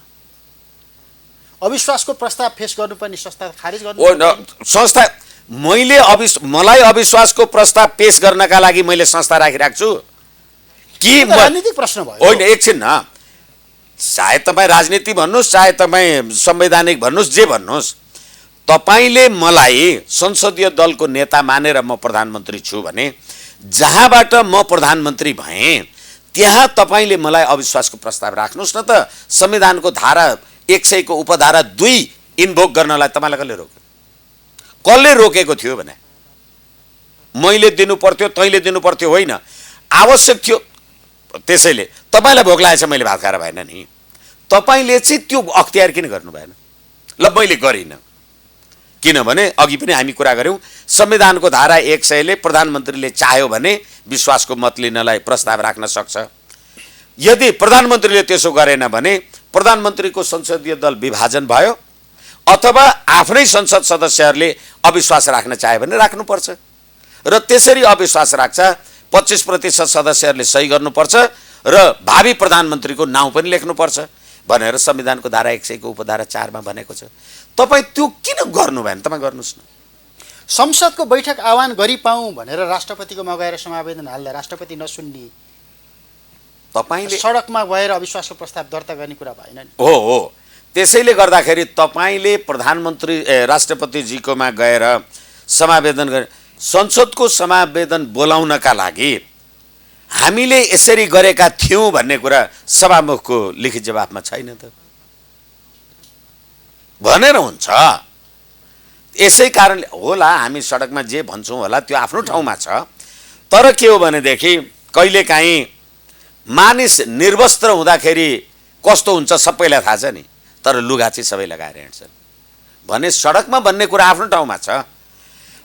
अविश्वासको प्रस्ताव फेस गर्नुपर्ने संस्था खारेज गर्नु? संस्था मलाई अविश्वासको प्रस्ताव पेश गर्नका लागि मैले संस्था राखिरहेको छु कि राजनीतिक प्रश्न भयो? होइन, एकछिन न, चाहे तपाईँ राजनीति भन्नुहोस्, चाहे तपाईँ संवैधानिक भन्नुहोस्, जे भन्नुहोस्, तपाईँले मलाई संसदीय दलको नेता मानेर म प्रधानमन्त्री छु भने जहाँबाट म प्रधानमन्त्री भएँ त्यहाँ तपाईँले मलाई अविश्वासको प्रस्ताव राख्नुहोस् न त। संविधानको धारा 100 को उपधारा 2 इन्भोक गर्नलाई तपाईँलाई कसले रोकेको थियो भने मैले दिनु पर्थ्यो, तैँले दिनु पर्थ्यो होइन, आवश्यक थियो। त्यसैले तपाईँलाई भोक लागेछ, मैले भात खाएर भएन नि, तपाईँले चाहिँ त्यो अख्तियार किन गर्नु भएन? ल मैले गरिनँ, किनभने अघि पनि हामी कुरा गऱ्यौँ, संविधानको धारा 100ले प्रधानमन्त्रीले चाह्यो भने विश्वासको मत लिनलाई प्रस्ताव राख्न सक्छ। यदि प्रधानमन्त्रीले त्यसो गरेन भने प्रधानमन्त्रीको संसदीय दल विभाजन भयो अथवा आफ्नै संसद सदस्यहरूले अविश्वास राख्न चाहे भने राख्नुपर्छ र त्यसरी अविश्वास राख्छ 25% सदस्यहरूले सही गर्नुपर्छ र भावी प्रधानमन्त्रीको नाउँ पनि लेख्नुपर्छ भनेर संविधानको धारा 100 को उपधारा 4 मा भनेको छ। तपाईँ त्यो किन गर्नु भएन? तपाईँ गर्नुहोस् न। संसदको बैठक आह्वान गरिपाउँ भनेर राष्ट्रपतिकोमा गएर समावेदन हाल्दा राष्ट्रपति नसुन्ने, तपाईले सडकमा गएर अविश्वासको प्रस्ताव दर्ता गर्ने कुरा भएन नि। हो त्यसैले गर्दाखेरि तपाईले प्रधानमन्त्री राष्ट्रपतिजीकोमा गएर समावेदन गरे। संसदको समावेदन बोलाउनका लागि हामीले यसरी गरेका थियौँ भन्ने कुरा सभामुखको लिखित जवाफमा छैन त भनेर हुन्छ। यसै कारणले होला हामी सडकमा जे भन्छौँ होला त्यो आफ्नो ठाउँमा छ, तर के हो भनेदेखि कहिलेकाहीँ मानिस निर्वस्त्र हुँदाखेरि कस्तो हुन्छ सबैलाई थाहा छ नि, तर लुगा चाहिँ सबै लगाएर हिँड्छन् भने सडकमा भन्ने कुरा आफ्नो ठाउँमा छ।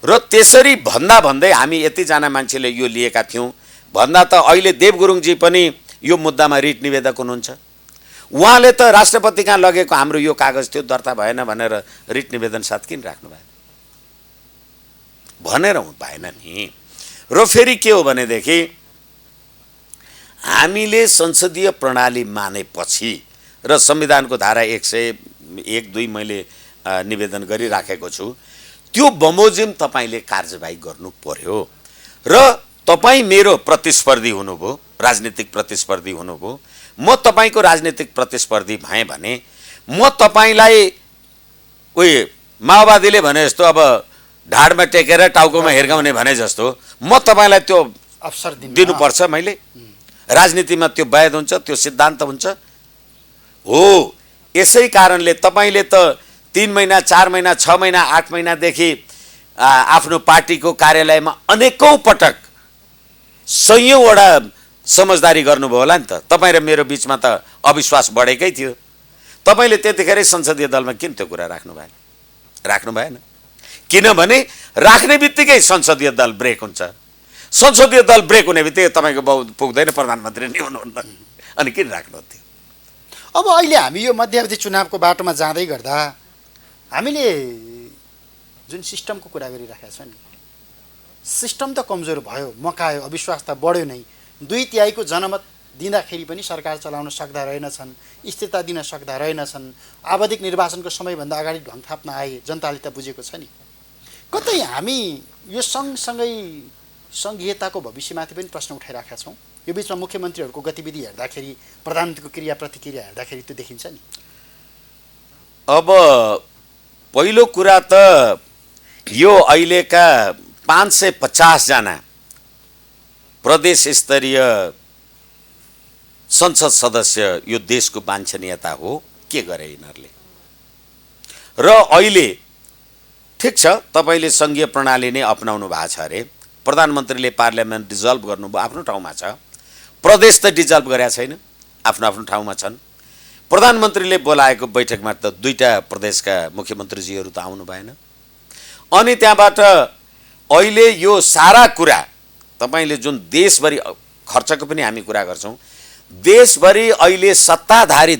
र त्यसरी भन्दा भन्दै हामी यतिजना मान्छेले यो लिएका थियौँ भन्दा त अहिले देव गुरुङजी पनि यो मुद्दामा रिट निवेदक हुनुहुन्छ। उहाँले त राष्ट्रपति कहाँ लगेको हाम्रो यो कागज थियो दर्ता भएन भनेर रिट निवेदन साथ किन राख्नु भएन भनेर भएन नि। र फेरि के हो भनेदेखि हामीले संसदीय प्रणाली मानेपछि र संविधानको धारा 101-2 मैले निवेदन गरिराखेको छु, त्यो बमोजिम तपाईँले कार्यवाही गर्नु पर्यो। र तपाईँ मेरो प्रतिस्पर्धी हुनुभयो, राजनीतिक प्रतिस्पर्धी हुनुभयो, म तपाईँको राजनीतिक प्रतिस्पर्धी भएँ भने म तपाईँलाई उही माओवादीले भने जस्तो अब ढाडमा टेकेर टाउकोमा हिर्काउने भने जस्तो म तपाईँलाई त्यो अवसर दिनुपर्छ। मैले राजनीतिमा त्यो वैध हुन्छ, त्यो सिद्धान्त हुन्छ। हो यसै कारणले तपाईँले त 3 महिना 4 महिना 6 महिना 8 महिनादेखि आफ्नो पार्टीको कार्यालयमा अनेकौं पटक सयौंवटा समझदारी गर्नुभयो होला नि त। तपाईँ र मेरो बिचमा त अविश्वास बढेकै थियो। तपाईँले त्यतिखेरै संसदीय दलमा किन त्यो कुरा राख्नु भएन? किनभने राख्ने बित्तिकै संसदीय दल ब्रेक हुन्छ। संसदीय दल ब्रेक हुने बित्तिकै तपाईँको बहु पुग्दैन, प्रधानमन्त्री नै हुनुहुन्न, अनि किन राख्नुहुन्थ्यो? अब अहिले हामी यो मध्यावधि चुनावको बाटोमा जाँदै गर्दा हामीले जुन सिस्टमको कुरा गरिराखेका छौँ नि, सिस्टम त कमजोर भयो, मकायो, अविश्वास त बढ्यो नै। 2/3 जनमत दिँदाखेरि पनि सरकार चलाउन सक्दा रहेनछन्, स्थिरता दिन सक्दा रहेनछन्। आवधिक निर्वाचनको समयभन्दा अगाडि ढङ थाप्न आए, जनताले त बुझेको छ नि। कतै हामी यो सँगसँगै सङ्घीयताको भविष्यमाथि पनि प्रश्न उठाइराखेका छौँ। यो बिचमा मुख्यमन्त्रीहरूको गतिविधि हेर्दाखेरि, प्रधानमन्त्रीको क्रिया प्रतिक्रिया हेर्दाखेरि त्यो देखिन्छ नि। अब पहिलो कुरा त यो अहिलेका 550 जना प्रदेश स्तरीय संसद सदस्य यो देशको वाञ्छनीयता हो। के गरे यिनीहरूले? र अहिले ठिक छ, तपाईँले सङ्घीय प्रणाली नै अपनाउनु भएको छ अरे, प्रधानमन्त्रीले पार्लियामेन्ट डिजल्भ गर्नुभयो, आफ्नो ठाउँमा छ। प्रदेश त डिजल्भ गरेका छैन, आफ्नो आफ्नो ठाउँमा छन्। प्रधानमन्त्रीले बोलाएको बैठकमा त 2टा प्रदेशका मुख्यमन्त्रीजीहरू त आउनु भएन। अनि त्यहाँबाट अहिले यो सारा कुरा तपाईले जुन देशभरि खर्चको पनि हामी कुरा गर्छौं, देशभरि अहिले सत्ताधारी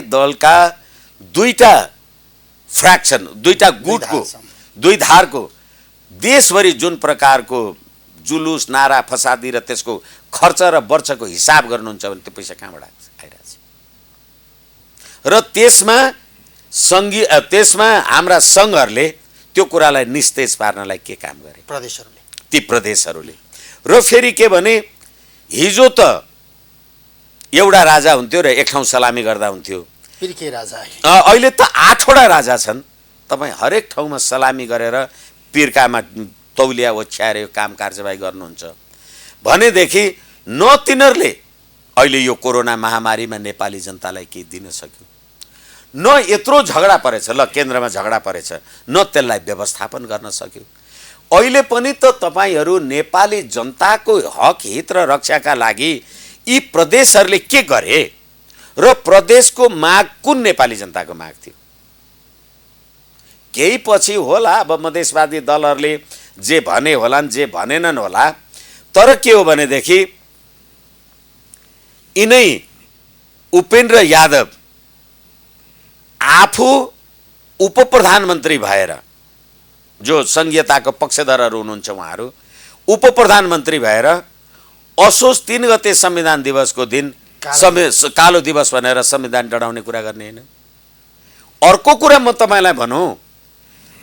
दलका 2टा फ्र्याक्सन, 2टा गुटको, 2 धारको देशभरि जुन प्रकारको जुलुस, नारा, फसादी र त्यसको खर्च र वर्षको हिसाब गर्नुहुन्छ भने त्यो पैसा कहाँबाट आइरहेछ? र त्यसमा हाम्रा संघहरूले त्यो कुरालाई निस्तेज पार्नलाई के काम गरे? ती प्रदेशहरूले। र फेरि के भने, हिजो त एउटा राजा हुन्थ्यो र एक ठाउँ सलामी गर्दा हुन्थ्यो, फेरि के राजा आए? अहिले त 8वटा राजा छन्। तपाईँ हरेक ठाउँमा सलामी गरेर पिर्कामा तौलिया ओछ्याएर काम कार्यवाही गर्नुहुन्छ भनेदेखि न तिनीहरूले अहिले यो कोरोना महामारीमा नेपाली जनतालाई केही दिन सक्यो, न यत्रो झगडा परेछ, ल केन्द्रमा झगडा परेछ, न त्यसलाई व्यवस्थापन गर्न सक्यो। अहिले पनि त तपाईहरू नेपाली जनताको हक हित र रक्षाका लागि यी प्रदेशहरूले के गरे र प्रदेशको माग कुन नेपाली जनताको माग थियो? केही पछि होला अब मधेसवादी दलहरूले जे भने होलान्, जे भनेनन् होला, तर के हो भनेदेखि यिनै उपेन्द्र यादव आफू उप प्रधानमन्त्री भएर, जो संघीयताको पक्षधरहरू हुनुहुन्छ उहाँहरू उप प्रधानमन्त्री भएर असोज 3 गते संविधान दिवसको दिन कालो दिवस भनेर संविधान डढाउने कुरा गर्ने होइन। अर्को कुरा म तपाईँलाई भनौँ,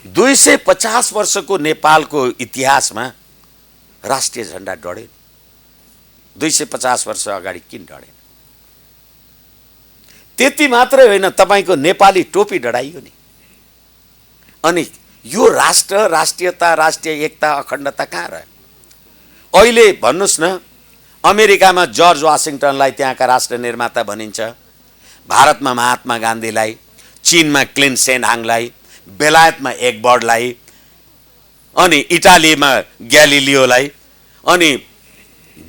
250 वर्षको नेपालको इतिहासमा राष्ट्रिय झण्डा डढेन। 250 वर्ष अगाडि किन डढेन? त्यति मात्रै होइन, तपाईँको नेपाली टोपी डढाइयो नि। अनि यो राष्ट्र, राष्ट्रियता, राष्ट्रिय एकता, अखण्डता कहाँ रह्यो? अहिले भन्नुहोस् न, अमेरिकामा जर्ज वाशिङटनलाई त्यहाँका राष्ट्र निर्माता भनिन्छ, भारतमा महात्मा गान्धीलाई, चीनमा क्लिन सेनहाङलाई, बेलायतमा एकबर्डलाई, अनि इटालीमा ग्यालिलियोलाई, अनि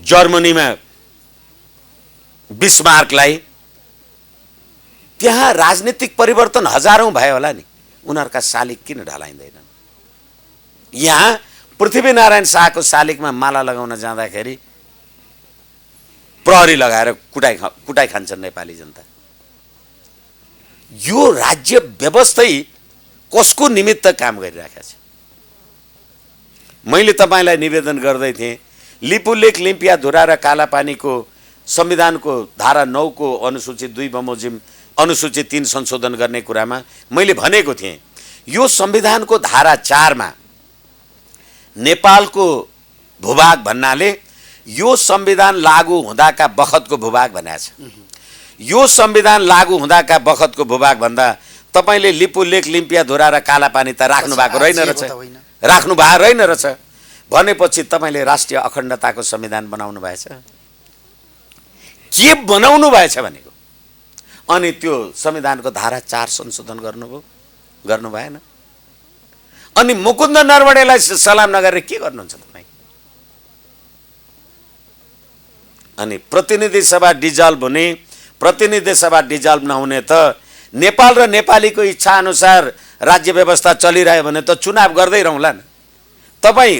जर्मनीमा बिस्मार्कलाई। त्यहाँ राजनीतिक परिवर्तन हजारौं भयो होला नि, उनीहरूका शालिग किन ढलाइँदैनन्? यहाँ पृथ्वीनारायण शाहको शालिगमा माला लगाउन जाँदाखेरि प्रहरी लगाएर कुटाइ खान्छन् नेपाली जनता। यो राज्य व्यवस्थै कसको निमित्त काम गरिरहेको छ? मैले तपाईँलाई निवेदन गर्दै थिएँ, लिपुलेख, लिम्पियाधुरा र कालापानीको संविधानको धारा 9 को अनुसूची 2 बमोजिम अनुसूची 3 संशोधन गर्ने कुरामा मैले भनेको थिएँ, यो संविधानको धारा 4 मा नेपालको भूभाग भन्नाले यो संविधान लागू हुँदाका बखतको भूभाग भनेको छ। यो संविधान लागू हुँदाका बखतको भूभाग भन्दा तपाईले लिपुलेख, लिम्पियाधुरा र कालापानी त राख्नु भएको रहेन रहेछ, राख्नु भएको रहेन रहेछ भनेपछि तपाईले राष्ट्रिय अखण्डताको संविधान बनाउनु भएछ। के बनाउनु भएछ भनेको? अनि त्यो संविधानको धारा 4 संशोधन गर्नु भएन। अनि मुकुन्द नरवणेलाई सलाम नगरेर के गर्नुहुन्छ तपाई? अनि प्रतिनिधि सभा डिजल्भ हुने, प्रतिनिधि सभा डिजल्भ नहुने त नेपाल र नेपालीको इच्छा अनुसार राज्य व्यवस्था चलिरह्यो भने त चुनाव गर्दै रहौँला न। तपाई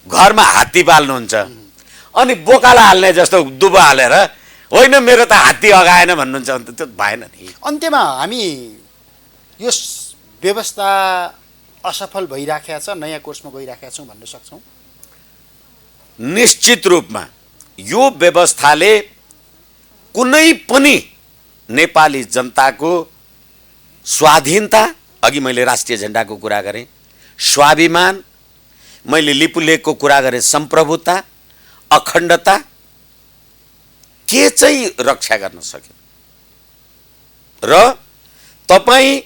घरमा हात्ती पाल्नुहुन्छ अनि बोकाला हाल्ने जस्तो दुबो हालेर होइन मेरो त हात्ती अगाएन भन्नुहुन्छ भने त त्यो भएन नि। अन्त्यमा हामी यो व्यवस्था असफल भइराखेको छ, नयाँ कोर्समा गइराखेका छौँ भन्न सक्छौँ? निश्चित रूपमा यो व्यवस्थाले कुनै पनि नेपाली जनताको स्वाधीनता, अघि मैले राष्ट्रिय झण्डाको कुरा गरेँ, स्वाभिमान, मैले लिपुलेखको कुरा गरेँ, सम्प्रभुता, अखण्डता, के चाहिँ रक्षा गर्न सक्यो? र तपाईँ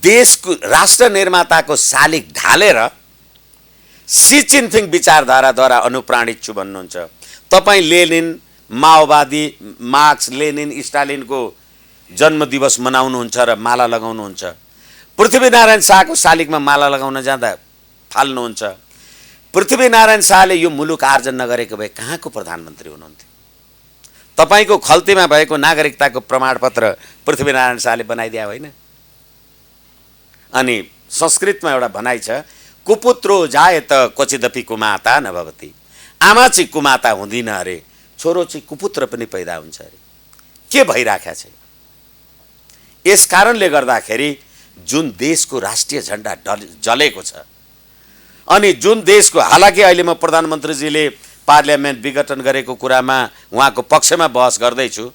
देशको राष्ट्र निर्माताको शालिग ढालेर सी चिनफिङ विचारधाराद्वारा अनुप्राणित छु भन्नुहुन्छ। तपाईँ लेनिन, माओवादी, मार्क्स, लेनिन, स्टालिनको जन्म दिवस मनाउनुहुन्छ र माला लगाउनुहुन्छ। पृथ्वीनारायण शाहको शालिगमा माला लगाउन जाँदा फाल्नुहुन्छ। पृथ्वीनारायण शाहले यो मुलुक आर्जन नगरेको भए कहाँको प्रधानमन्त्री हुनुहुन्थ्यो? तपाईको खल्तीमा भएको नागरिकताको प्रमाणपत्र पृथ्वीनारायण शाहले बनाइदिया होइन? अनि संस्कृतमा एउटा भनाइ छ, कुपुत्रो जायत क्वचिदपि कुमाता नभवति। आमा चाहिँ कुमाता हुँदिन अरे, छोरो चाहिँ कुपुत्र पनि पैदा हुन्छ अरे। के भइराखेको छ? यस कारणले गर्दाखेरि जुन देशको राष्ट्रिय झण्डा जलेको छ, अनि जुन देशको, हालाकि अहिले म प्रधानमन्त्रीजीले पार्लियामेन्ट विघटन गरेको कुरामा उहाँको पक्षमा बहस गर्दैछु,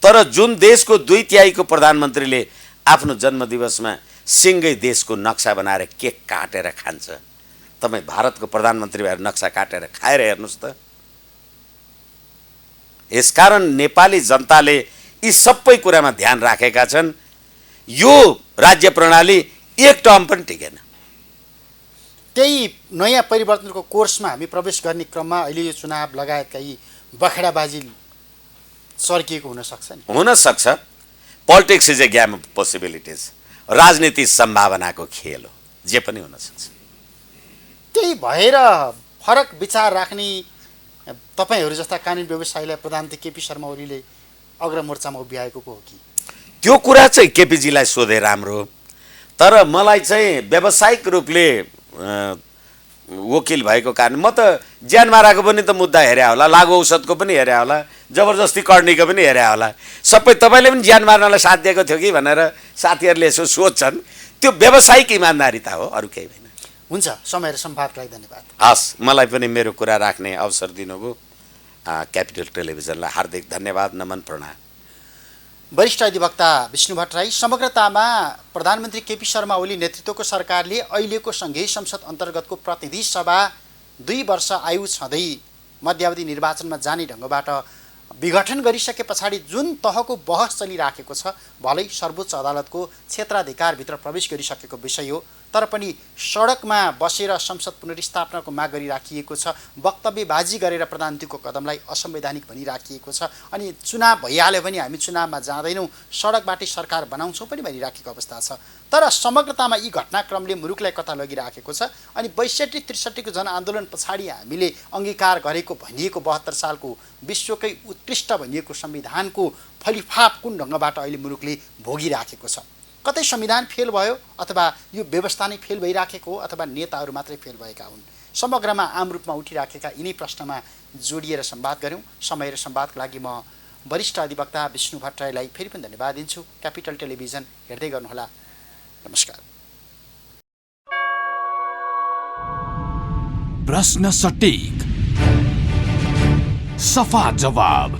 तर जुन देशको 2/3 प्रधानमन्त्रीले आफ्नो जन्मदिवसमा सिङ्गै देशको नक्सा बनाएर केक काटेर खान्छ, तपाईँ भारतको प्रधानमन्त्री भएर नक्सा काटेर खाएर हेर्नुहोस् त। यसकारण नेपाली जनताले यी सबै कुरामा ध्यान राखेका छन्। यो राज्य प्रणाली एक टर्म पनि टिकेन। त्यही नयाँ परिवर्तनको कोर्समा हामी प्रवेश गर्ने क्रममा अहिले यो चुनाव लगायतका यी बखेडाबाजी सर्किएको हुन सक्छ नि? हुन सक्छ। Politics is a game of possibilities. राजनीति सम्भावनाको खेल हो, जे पनि हुन सक्छ। त्यही भएर फरक विचार राख्ने तपाईहरू जस्ता कानुन व्यवसायीलाई प्रधानमन्त्री केपी शर्मा ओलीले अग्रमोर्चामा उभ्याएको हो कि? त्यो कुरा चाहिँ केपीजीलाई सोधे राम्रो, तर मलाई चाहिँ व्यावसायिक रूपले वकिल भएको कारण म त ज्यान माराको पनि त मुद्दा हेरे होला, लागु औषधको पनि हेरे होला, जबरजस्ती कर्नीको पनि हेरे होला, सबै तपाईँले पनि ज्यान मार्नलाई साथ दिएको थियो कि भनेर साथीहरूले यसो सोध्छन्। त्यो व्यावसायिक इमान्दारिता हो, अरू केही होइन। हुन्छ, समय र सम्वादको लागि धन्यवाद। हस्, मलाई पनि मेरो कुरा राख्ने अवसर दिनुभयो। क्यापिटल टेलिभिजनलाई हार्दिक धन्यवाद, नमन, प्रणाम। वरिष्ठ अधिवक्ता विष्णु भट्टराई, समग्रतामा प्रधानमन्त्री केपी शर्मा ओली नेतृत्वको सरकारले अहिलेको सङ्घीय संसद अन्तर्गतको प्रतिनिधि सभा 2 वर्ष आयु छँदै मध्यावधि निर्वाचनमा जाने ढङ्गबाट विघटन गरिसके पछाडि जुन तहको बहस चलिराखेको छ, भलै सर्वोच्च अदालतको क्षेत्राधिकारभित्र प्रवेश गरिसकेको विषय हो, तर पनि सडकमा बसेर संसद पुनर्स्थापनाको माग गरिराखिएको छ, वक्तव्यबाजी गरेर प्रधानमन्त्रीको कदमलाई असंवैधानिक भनिराखिएको छ, अनि चुनाव भइहाल्यो भने हामी चुनावमा जाँदैनौँ, सडकबाटै सरकार बनाउँछौँ पनि भनिराखेको अवस्था छ। तर समग्रतामा यी घटनाक्रमले मुलुकलाई कता लगिराखेको छ, अनि 62-63 को जनआन्दोलन पछाडि हामीले अङ्गीकार गरेको भनिएको 72 सालको विश्वकै उत्कृष्ट भनिएको संविधानको फलिफाप कुन ढङ्गबाट अहिले मुलुकले भोगिराखेको छ। कतै संविधान फेल भयो, अथवा यो व्यवस्था नै फेल भइराखेको हो, अथवा नेताहरू मात्रै फेल भएका हुन्। समग्रमा आम रूपमा उठिराखेका यिनै प्रश्नमा जोडिएर संवाद गऱ्यौँ। समय र संवादको लागि म वरिष्ठ अधिवक्ता विष्णु भट्टराईलाई फेरि पनि धन्यवाद दिन्छु। क्यापिटल टेलिभिजन हेर्दै गर्नुहोला। नमस्कार। प्रश्न सटीक, सफा जवाब,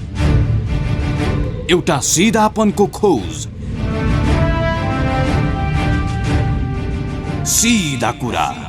एउटा सिधापनको खोज, सीधा कुरा।